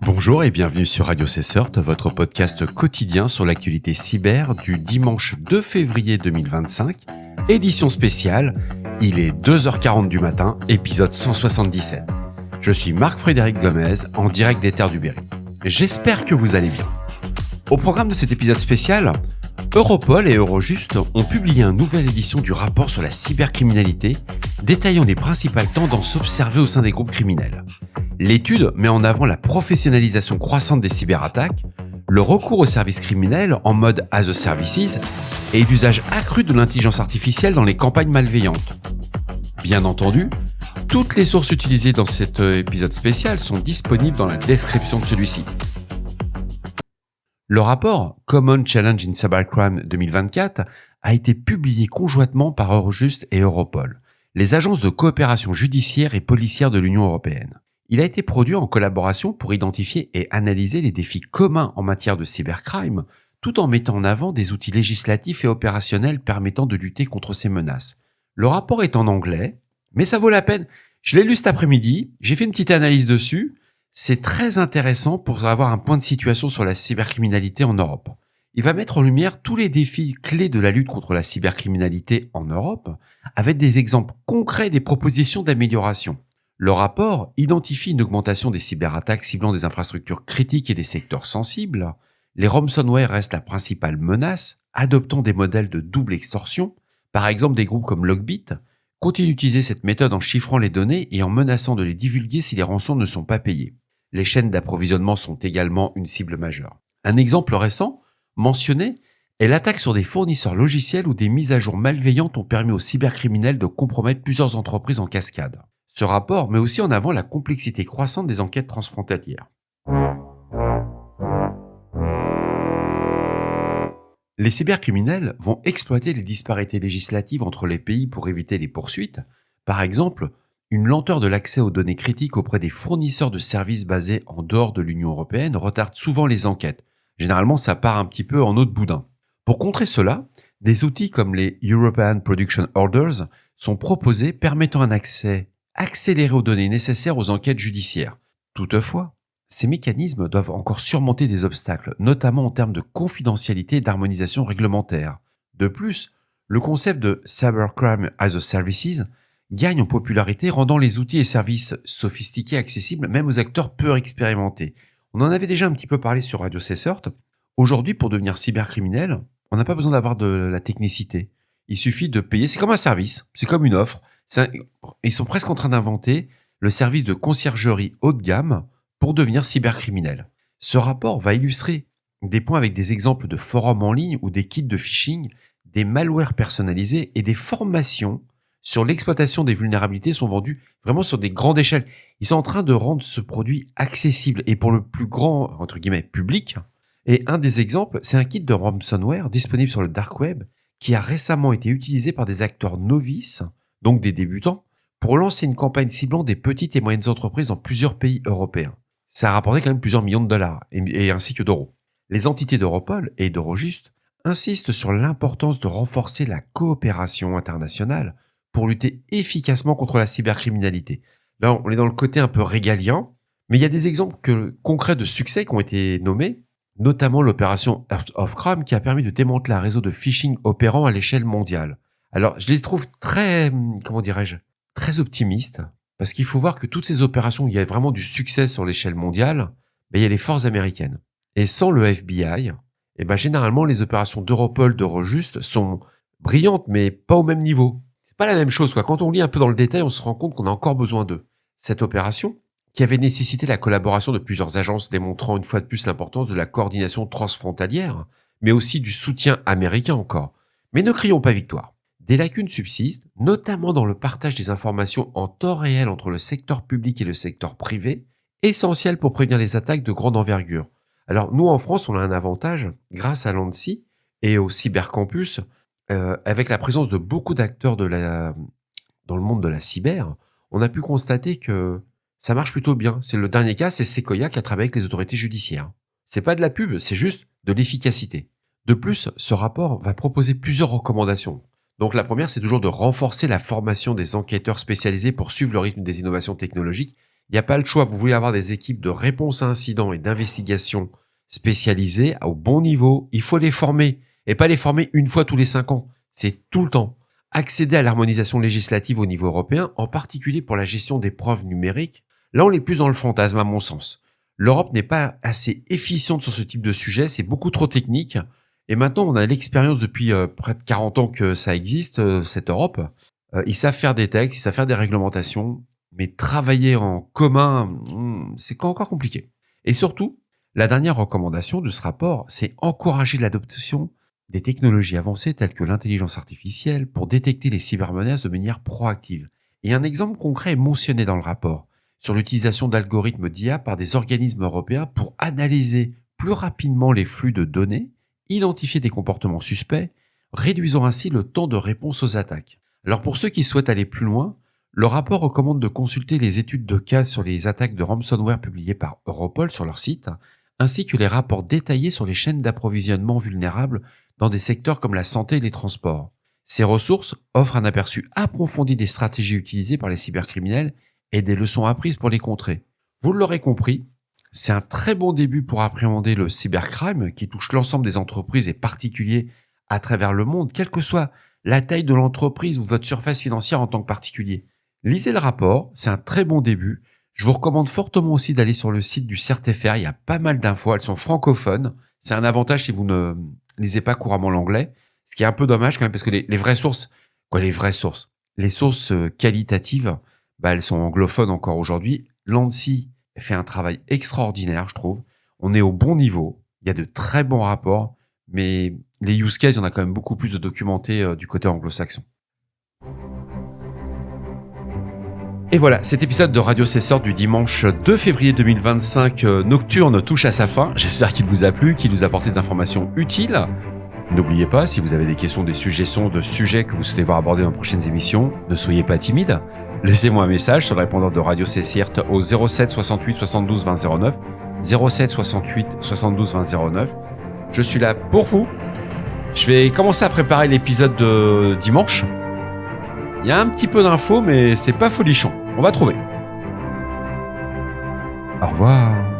Bonjour et bienvenue sur Radio Cessort, votre podcast quotidien sur l'actualité cyber du dimanche 2 février 2025, édition spéciale, il est 2h40 du matin, épisode 177. Je suis Marc-Frédéric Gomez, en direct des Terres du Berry. J'espère que vous allez bien. Au programme de cet épisode spécial, Europol et Eurojust ont publié une nouvelle édition du rapport sur la cybercriminalité, détaillant les principales tendances observées au sein des groupes criminels. L'étude met en avant la professionnalisation croissante des cyberattaques, le recours aux services criminels en mode as a services et l'usage accru de l'intelligence artificielle dans les campagnes malveillantes. Bien entendu, toutes les sources utilisées dans cet épisode spécial sont disponibles dans la description de celui-ci. Le rapport Common Challenge in Cybercrime 2024 a été publié conjointement par Eurojust et Europol, les agences de coopération judiciaire et policière de l'Union européenne. Il a été produit en collaboration pour identifier et analyser les défis communs en matière de cybercrime, tout en mettant en avant des outils législatifs et opérationnels permettant de lutter contre ces menaces. Le rapport est en anglais, mais ça vaut la peine. Je l'ai lu cet après-midi, j'ai fait une petite analyse dessus. C'est très intéressant pour avoir un point de situation sur la cybercriminalité en Europe. Il va mettre en lumière tous les défis clés de la lutte contre la cybercriminalité en Europe, avec des exemples concrets et des propositions d'amélioration. Le rapport identifie une augmentation des cyberattaques ciblant des infrastructures critiques et des secteurs sensibles. Les ransomware restent la principale menace, adoptant des modèles de double extorsion. Par exemple, des groupes comme Logbit continuent d'utiliser cette méthode en chiffrant les données et en menaçant de les divulguer si les rançons ne sont pas payées. Les chaînes d'approvisionnement sont également une cible majeure. Un exemple récent, mentionné, est l'attaque sur des fournisseurs logiciels où des mises à jour malveillantes ont permis aux cybercriminels de compromettre plusieurs entreprises en cascade. Ce rapport met aussi en avant la complexité croissante des enquêtes transfrontalières. Les cybercriminels vont exploiter les disparités législatives entre les pays pour éviter les poursuites. Par exemple, une lenteur de l'accès aux données critiques auprès des fournisseurs de services basés en dehors de l'Union européenne retarde souvent les enquêtes. Généralement, ça part un petit peu en eau de boudin. Pour contrer cela, des outils comme les European Production Orders sont proposés permettant un accès accéléré aux données nécessaires aux enquêtes judiciaires. Toutefois, ces mécanismes doivent encore surmonter des obstacles, notamment en termes de confidentialité et d'harmonisation réglementaire. De plus, le concept de Cybercrime as a Services gagne en popularité, rendant les outils et services sophistiqués accessibles même aux acteurs peu expérimentés. On en avait déjà un petit peu parlé sur Radio Cessort. Aujourd'hui, pour devenir cybercriminel, on n'a pas besoin d'avoir de la technicité. Il suffit de payer, c'est comme un service, c'est comme une offre. Ils sont presque en train d'inventer le service de conciergerie haut de gamme pour devenir cybercriminel. Ce rapport va illustrer des points avec des exemples de forums en ligne ou des kits de phishing, des malwares personnalisés et des formations sur l'exploitation des vulnérabilités sont vendus vraiment sur des grandes échelles. Ils sont en train de rendre ce produit accessible et pour le plus grand, entre guillemets, public. Et un des exemples, c'est un kit de ransomware disponible sur le dark web qui a récemment été utilisé par des acteurs novices, donc des débutants, pour lancer une campagne ciblant des petites et moyennes entreprises dans plusieurs pays européens. Ça a rapporté quand même plusieurs millions de dollars, et ainsi que d'euros. Les entités d'Europol et d'Eurojust insistent sur l'importance de renforcer la coopération internationale pour lutter efficacement contre la cybercriminalité. Là, on est dans le côté un peu régalien, mais il y a des exemples concrets de succès qui ont été nommés, notamment l'opération Earth of Crime qui a permis de démanteler un réseau de phishing opérant à l'échelle mondiale. Alors, je les trouve très optimistes, parce qu'il faut voir que toutes ces opérations où il y a vraiment du succès sur l'échelle mondiale, il y a les forces américaines. Et sans le FBI, généralement, les opérations d'Europol, d'Eurojust sont brillantes, mais pas au même niveau. C'est pas la même chose, quoi. Quand on lit un peu dans le détail, on se rend compte qu'on a encore besoin d'eux. Cette opération, qui avait nécessité la collaboration de plusieurs agences démontrant une fois de plus l'importance de la coordination transfrontalière, mais aussi du soutien américain encore. Mais ne crions pas victoire. Des lacunes subsistent, notamment dans le partage des informations en temps réel entre le secteur public et le secteur privé, essentiel pour prévenir les attaques de grande envergure. Alors nous en France, on a un avantage, grâce à l'ANSSI et au Cybercampus, avec la présence de beaucoup d'acteurs dans le monde de la cyber, on a pu constater que ça marche plutôt bien. C'est le dernier cas, c'est Sequoia qui a travaillé avec les autorités judiciaires. C'est pas de la pub, c'est juste de l'efficacité. De plus, ce rapport va proposer plusieurs recommandations. Donc la première, c'est toujours de renforcer la formation des enquêteurs spécialisés pour suivre le rythme des innovations technologiques Il n'y a pas le choix. Vous voulez avoir des équipes de réponse à incidents et d'investigation spécialisées au bon niveau, il faut les former. Et pas les former une fois tous les 5 ans. C'est tout le temps. Accéder à l'harmonisation législative au niveau européen, en particulier pour la gestion des preuves numériques, là on est plus dans le fantasme à mon sens. L'Europe n'est pas assez efficiente sur ce type de sujet, c'est beaucoup trop technique. Et maintenant on a l'expérience depuis près de 40 ans que ça existe, cette Europe. Ils savent faire des textes, ils savent faire des réglementations, mais travailler en commun, c'est encore compliqué. Et surtout, la dernière recommandation de ce rapport, c'est encourager l'adoption des technologies avancées telles que l'intelligence artificielle pour détecter les cybermenaces de manière proactive. Et un exemple concret est mentionné dans le rapport sur l'utilisation d'algorithmes d'IA par des organismes européens pour analyser plus rapidement les flux de données, identifier des comportements suspects, réduisant ainsi le temps de réponse aux attaques. Alors pour ceux qui souhaitent aller plus loin, le rapport recommande de consulter les études de cas sur les attaques de ransomware publiées par Europol sur leur site, ainsi que les rapports détaillés sur les chaînes d'approvisionnement vulnérables dans des secteurs comme la santé et les transports. Ces ressources offrent un aperçu approfondi des stratégies utilisées par les cybercriminels et des leçons apprises pour les contrer. Vous l'aurez compris, c'est un très bon début pour appréhender le cybercrime qui touche l'ensemble des entreprises et particuliers à travers le monde, quelle que soit la taille de l'entreprise ou votre surface financière en tant que particulier. Lisez le rapport, c'est un très bon début. Je vous recommande fortement aussi d'aller sur le site du CERT-FR, il y a pas mal d'infos, elles sont francophones. C'est un avantage si vous ne lisez pas couramment l'anglais, ce qui est un peu dommage quand même parce que les vraies sources, les sources qualitatives, elles sont anglophones encore aujourd'hui. L'ANSSI fait un travail extraordinaire, je trouve. On est au bon niveau, il y a de très bons rapports, mais les use cases, il y en a quand même beaucoup plus de documentés du côté anglo-saxon. Et voilà, cet épisode de Radio Cesseur du dimanche 2 février 2025 nocturne touche à sa fin. J'espère qu'il vous a plu, qu'il vous a apporté des informations utiles. N'oubliez pas, si vous avez des questions, des suggestions de sujets que vous souhaitez voir abordés dans les prochaines émissions, ne soyez pas timide. Laissez-moi un message sur le répondeur de Radio Cessert au 07 68 72 20 09, 07 68 72 20 09. Je suis là pour vous. Je vais commencer à préparer l'épisode de dimanche. Il y a un petit peu d'infos, mais c'est pas folichon. On va trouver. Au revoir.